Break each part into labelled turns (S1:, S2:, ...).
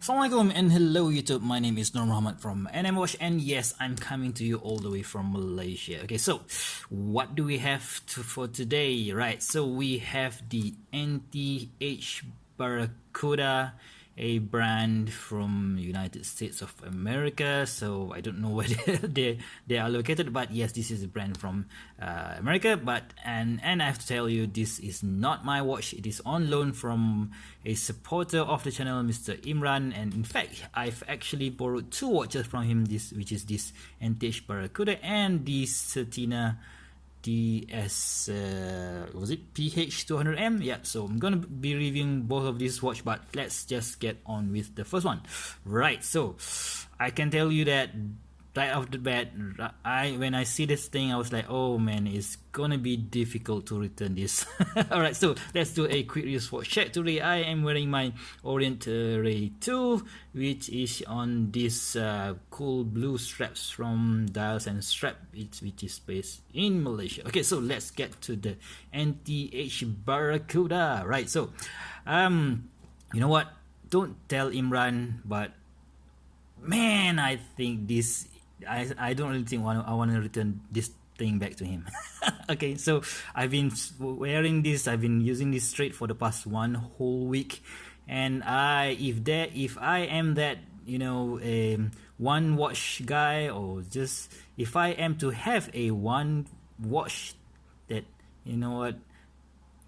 S1: Assalamualaikum and hello YouTube, my name is Nur Muhammad from NMWatch, and yes, I'm coming to you all the way from Malaysia. Okay, so what do we have for today? Right, so we have the NTH Barracuda, a brand from United States of America. So I don't know where they are located, but yes, this is a brand from America. But and I have to tell you, this is not my watch. It is on loan from a supporter of the channel, Mr. Imran, and in fact I've actually borrowed two watches from him, which is this NTH Barracuda and the Certina DS was it PH200M? Yeah, so I'm gonna be reviewing both of these watch, but let's just get on with the first one. Right, so I can tell you that right off the bat, when I see this thing, I was like, oh man, it's gonna be difficult to return this. Alright, so let's do a quick wristwatch check. Today I am wearing my Orient Ray 2, which is on this cool blue straps from Dials and Strap, which is based in Malaysia. Okay, so let's get to the NTH Barracuda. Right, so you know what, don't tell Imran, but man, I think this, I don't really think I want to return this thing back to him. Okay, so I've been wearing this, I've been using this straight for the past one whole week, and if I am that, you know, a one watch guy, or just if I am to have a one watch that, you know what,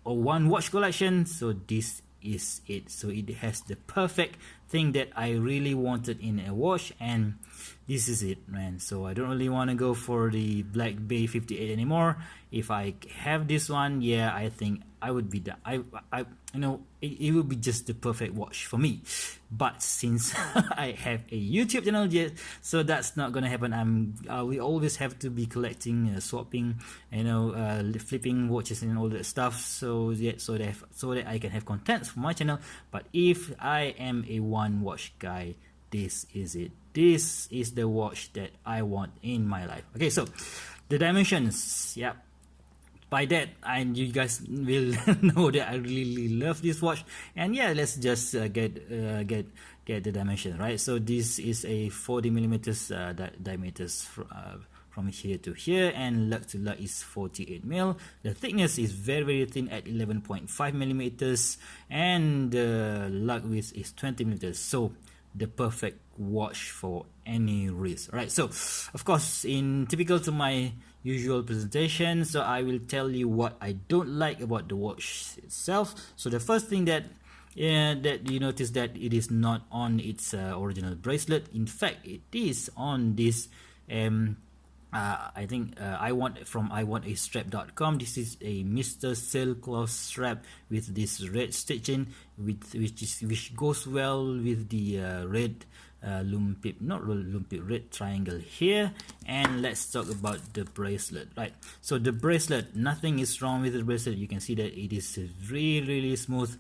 S1: or one watch collection, so this is it. So it has the perfect thing that I really wanted in a watch, and this is it, man. So I don't really want to go for the Black Bay 58 anymore. If I have this one, yeah, I think I would be done. You know, it would be just the perfect watch for me. But since I have a YouTube channel yet, so that's not gonna happen. We always have to be collecting, swapping, you know, flipping watches and all that stuff. So yeah, so that I can have content for my channel. But if I am a one watch guy, this is it. This is the watch that I want in my life. Okay, so the dimensions, yeah. By that, you guys will know that I really love this watch. And yeah, let's just get the dimension, right? So this is a 40 millimeters diameters from here to here, and lug to lug is 48 mil. The thickness is very thin at 11.5 millimeters, and the lug width is 20 millimeters. So the perfect watch for any wrist. Right, so of course, in typical to my usual presentation, so I will tell you what I don't like about the watch itself. So the first thing that you notice, that it is not on its original bracelet. In fact, it is on this I think I want a strap.com. This is a Mr. Sailcloth strap with this red stitching, which goes well with the red Loom pip, red triangle here. And let's talk about the bracelet. Right, so the bracelet, nothing is wrong with the bracelet. You can see that it is really smooth,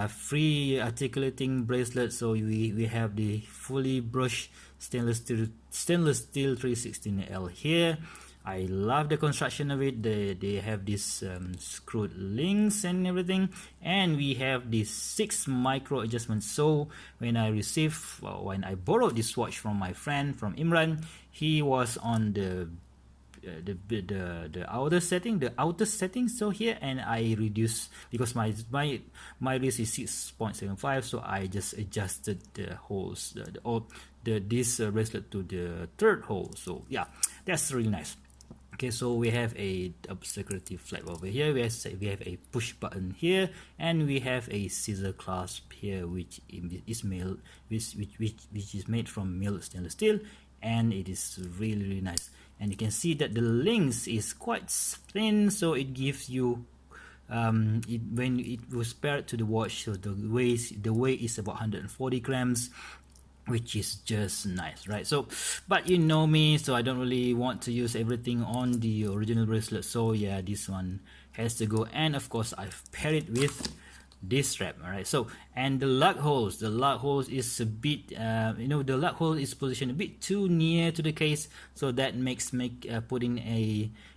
S1: free articulating bracelet. So we have the fully brushed stainless steel 316L here. I love the construction of it. They have these screwed links and everything, and we have these 6 micro adjustments. So when I borrowed this watch from my friend, from Imran, he was on the outer setting, so here, and I reduced, because my wrist is 6.75, so I just adjusted the holes, this bracelet to the 3rd hole. So yeah, that's really nice. Okay, so we have a security flap over here, we have a push button here, and we have a scissor clasp here, which is made from milled stainless steel, and it is really nice. And you can see that the links is quite thin, so it gives you when it was paired to the watch, so the weight is about 140 grams, which is just nice, right? So, but you know me, so I don't really want to use everything on the original bracelet, so yeah, this one has to go. And of course, I've paired it with this strap. All right, so And the lug holes is a bit the lug hole is positioned a bit too near to the case, so that makes putting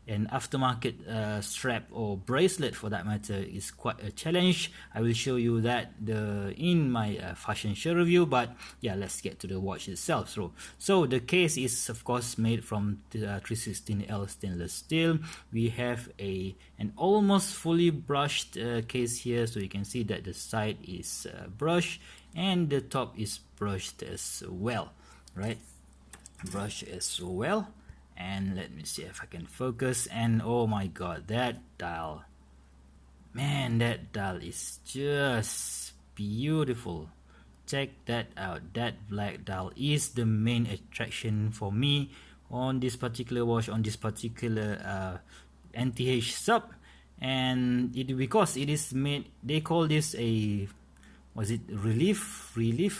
S1: an aftermarket strap or bracelet for that matter is quite a challenge. I will show you that in my fashion show review, but yeah, let's get to the watch itself. So the case is of course made from 316L stainless steel. We have an almost fully brushed case here, so you can see that the side is brushed and the top is brushed as well, right? Brush as well. And let me see if I can focus. And oh my god, that dial, man, that dial is just beautiful. Check that out. That black dial is the main attraction for me on this particular watch, on this particular NTH Sub. And because it is made, they call this a, was it relief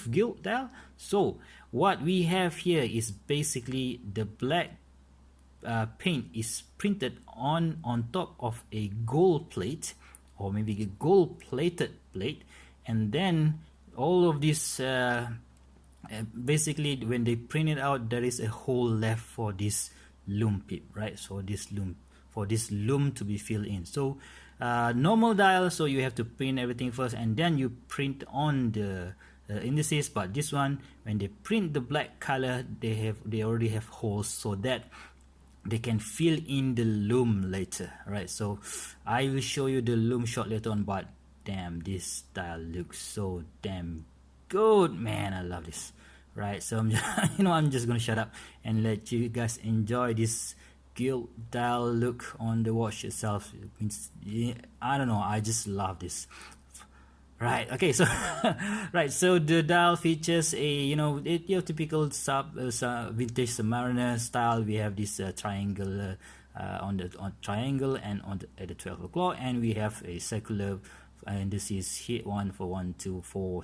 S1: gilt dial. So what we have here is basically the black paint is printed on top of a gold plate, or maybe a gold plated plate, and then all of this basically when they print it out, there is a hole left for this loom pip, right? So this loom, for this loom to be filled in. So normal dial, so you have to print everything first and then you print on the indices, but this one, when they print the black color, they already have holes so that they can fill in the loom later, right? So I will show you the loom shot later on, but damn, this dial looks so damn good, man. I love this, right? So I'm just, I'm just gonna shut up and let you guys enjoy this gilt dial look on the watch itself. It means, I don't know, I just love this. Right, okay, so right, so the dial features a your typical vintage Submariner style. We have this triangle on triangle and at the 12 o'clock, and we have a circular, and this is hit 1 for 1, 2, 4,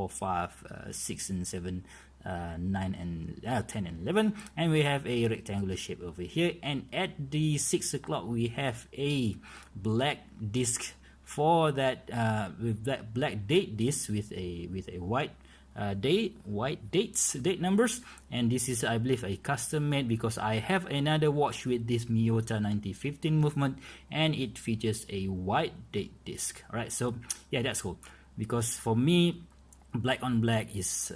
S1: 5, 6 and 7, 9 and 10 and 11, and we have a rectangular shape over here. And at the 6 o'clock we have a black disc for that with that black date disc with a white date numbers. And this is, I believe, a custom made, because I have another watch with this Miyota 9015 movement and it features a white date disc, right? So yeah, that's cool, because for me black on black is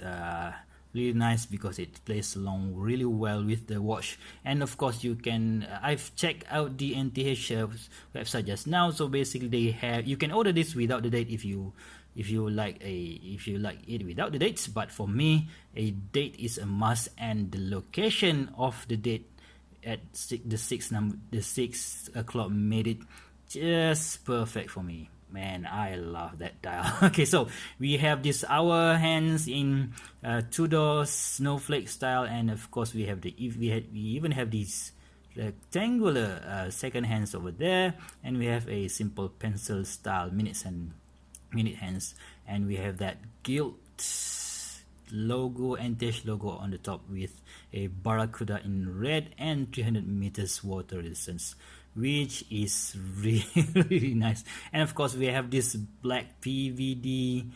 S1: really nice because it plays along really well with the watch. And of course you can I've checked out the NTH website just now, so basically they have, you can order this without the date if you like it without the dates, but for me a date is a must, and the location of the date at the 6 o'clock made it just perfect for me. Man, I love that dial. Okay, so we have this hour hands in Tudor snowflake style, and of course we have we even have these rectangular second hands over there, and we have a simple pencil style minute hands, and we have that gilt logo, NTH logo on the top with a Barracuda in red and 300 meters water resistance, which is really nice. And of course we have this black PVD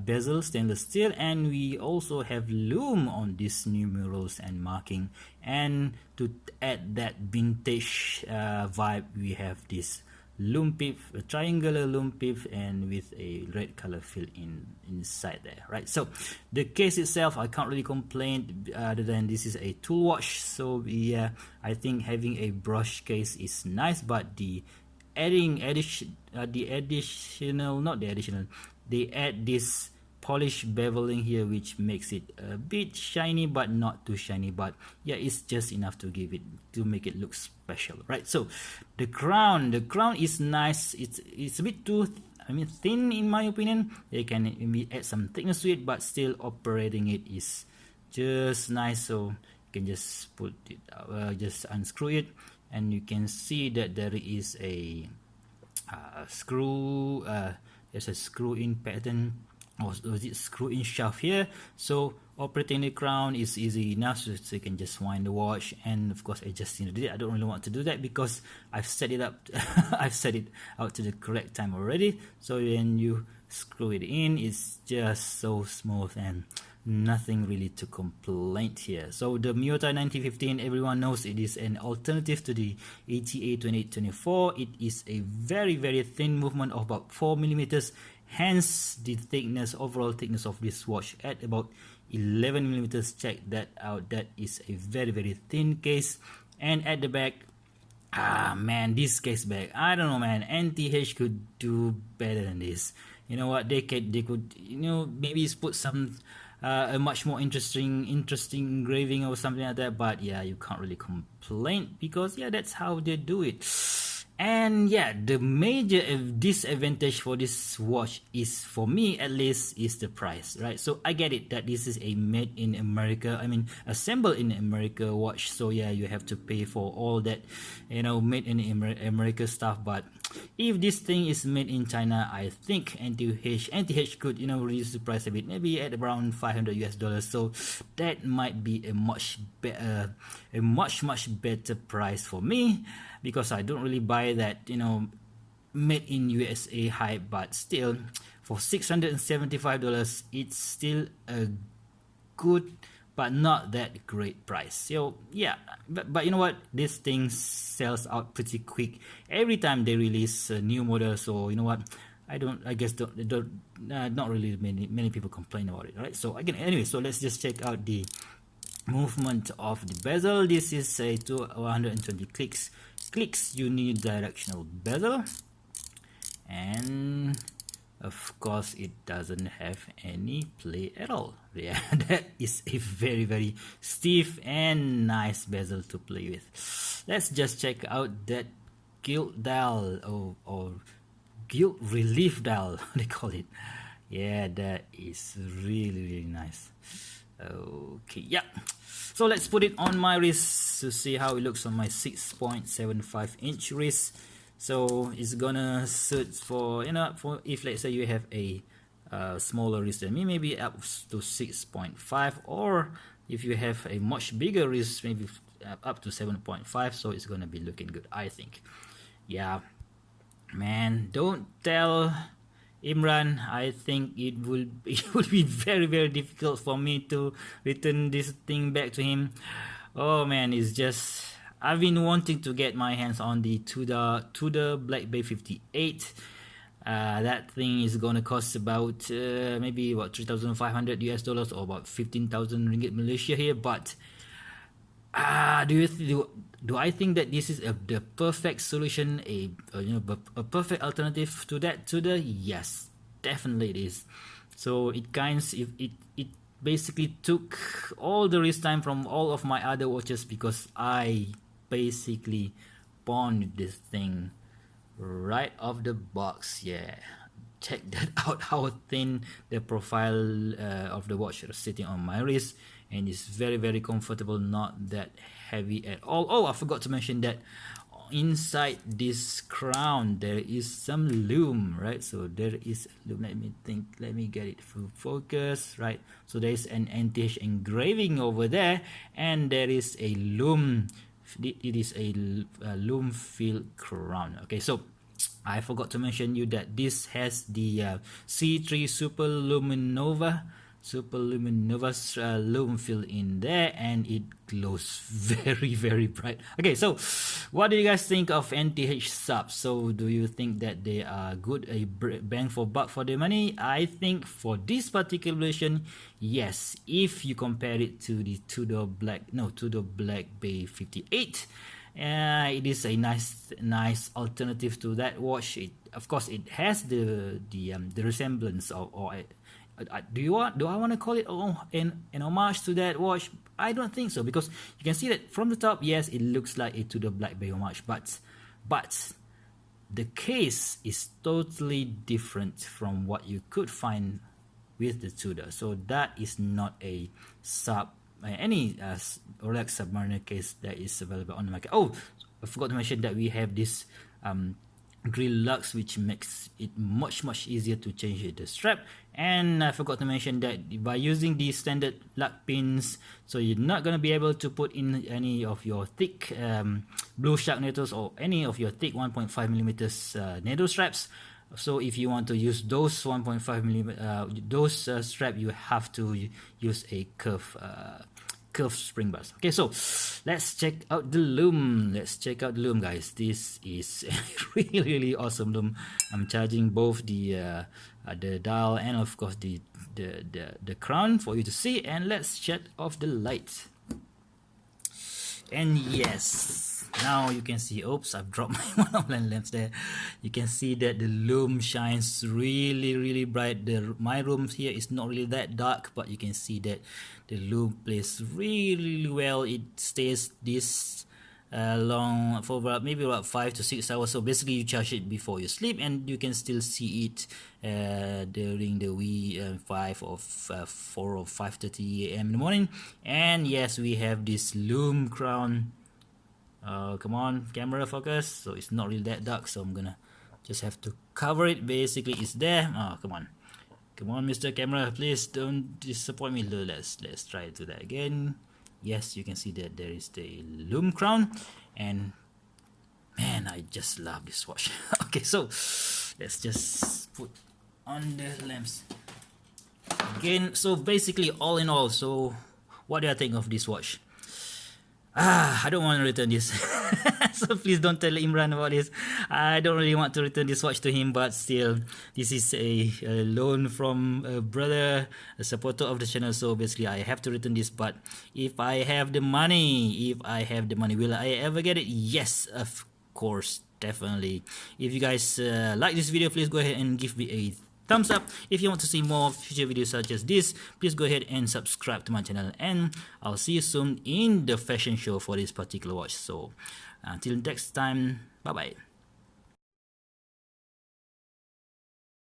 S1: bezel stainless steel, and we also have Loom on these numerals and marking. And to add that vintage vibe, we have this loom pip, a triangular loom pip, and with a red color fill in inside there, right? So the case itself, I can't really complain other than this is a tool watch. So yeah, I think having a brush case is nice, but they add this polished beveling here, which makes it a bit shiny but not too shiny, but yeah, it's just enough to make it look special, right? So the crown is nice. It's a bit too thin in my opinion. They can maybe add some thickness to it, but still operating it is just nice. So you can just put it just unscrew it, and you can see that there is a screw, there's a screw in pattern, or is it screw in shaft here. So operating the crown is easy enough, so you can just wind the watch, and of course adjusting the date. I don't really want to do that because I've set it up I've set it out to the correct time already. So when you screw it in. It's just so smooth and nothing really to complain here. So the Miyota 9015, everyone knows it is an alternative to the ATA 2824. It is a very thin movement of about 4 millimeters, hence the thickness, overall thickness of this watch at about 11 millimeters. Check that out. That is a very thin case. And at the back, man, this case back, I don't know, man, NTH could do better than this. You know what, they could, you know, maybe put some a much more interesting engraving or something like that. But yeah, you can't really complain, because yeah, that's how they do it. And yeah, the major disadvantage for this watch is, for me at least, is the price, right? So I get it that this is a made in America, I mean assembled in America watch, so yeah, you have to pay for all that, you know, made in America stuff. But if this thing is made in China, I think NTH could, you know, reduce the price a bit, maybe at around $500. So that might be a much better price for me, because I don't really buy that, you know, made in USA hype. But still, for $675, it's still a good but not that great price. So yeah, but you know what, this thing sells out pretty quick every time they release a new model. So you know what, I guess not really many people complain about it, right? So again, anyway, so let's just check out the movement of the bezel. This is a 120 clicks unidirectional bezel, and of course it doesn't have any play at all. Yeah, that is a very stiff and nice bezel to play with. Let's just check out that gilt dial, or gilt relief dial they call it. Yeah, that is really nice. Okay, yeah, so let's put it on my wrist to see how it looks on my 6.75 inch wrist. So it's gonna suit for, you know, for if let's say you have a smaller wrist than me, maybe up to 6.5, or if you have a much bigger wrist, maybe up to 7.5. so it's gonna be looking good, I think. Yeah, man, don't tell Imran. I think it will be very difficult for me to return this thing back to him. Oh man, it's just, I've been wanting to get my hands on the Tudor BB58. That thing is gonna cost about maybe about $3,500 or about 15,000 ringgit Malaysia here. But do I think that this is the perfect solution, a perfect alternative to that Tudor? Yes, definitely it is. So it basically took all the wrist time from all of my other watches, because I basically pawned this thing right off the box. Yeah, check that out, how thin the profile of the watch is sitting on my wrist, and it's very comfortable, not that heavy at all. Oh, I forgot to mention that inside this crown there is some Loom, right? So there is Loom. Let me get it full focus, right? So there is an NTH engraving over there, and there is a Loom. It is a Loom field crown. Okay, so I forgot to mention you that this has the C3 Super Luminova Loom fill in there, and it glows very bright. Okay, so what do you guys think of NTH Sub? So do you think that they are good, a bang for buck for their money? I think for this particular version, yes. If you compare it to the Tudor BB58, it is a nice alternative to that watch. Of course it has the resemblance of, or do I want to call it an homage to that watch? I don't think so, because you can see that from the top, yes, it looks like a Tudor BB homage, but the case is totally different from what you could find with the Tudor. So that is not a any Rolex Submariner case that is available on the market. Oh, I forgot to mention that we have this grill lugs, which makes it much easier to change the strap. And I forgot to mention that by using these standard lug pins, so you're not going to be able to put in any of your thick blue shark needles or any of your thick 1.5mm needle straps. So if you want to use those 1.5 millimeter those strap, you have to use a curved spring bars. Okay, so let's check out the loom. Let's check out the loom, guys. This is a really awesome loom. I'm charging both the dial and of course the crown for you to see. And let's shut off the light. And yes, now you can see, oops, I've dropped my monofilament lamps there. You can see that the loom shines really bright. My room here is not really that dark, but you can see that the loom plays really well. It stays this long for maybe about 5 to 6 hours. So basically you charge it before you sleep and you can still see it during the wee 5 or 4 or 5:30 a.m. in the morning. And yes, we have this loom crown. Come on, camera focus. So it's not really that dark, so I'm gonna just have to cover it. Basically it's there. Oh, come on, Mr. Camera, please don't disappoint me. Let's try to do that again. Yes, you can see that there is the loom crown, and man, I just love this watch. Okay, so let's just put on the lamps again. So basically, all in all, so what do I think of this watch? I don't want to return this. So please don't tell Imran about this. I don't really want to return this watch to him, but still, this is a loan from a brother, a supporter of the channel. So basically I have to return this. But if I have the money, will I ever get it? Yes, of course, definitely. If you guys like this video, please go ahead and give me a thumbs up. If you want to see more future videos such as this, please go ahead and subscribe to my channel, and I'll see you soon in the fashion show for this particular watch. So until next time, bye bye.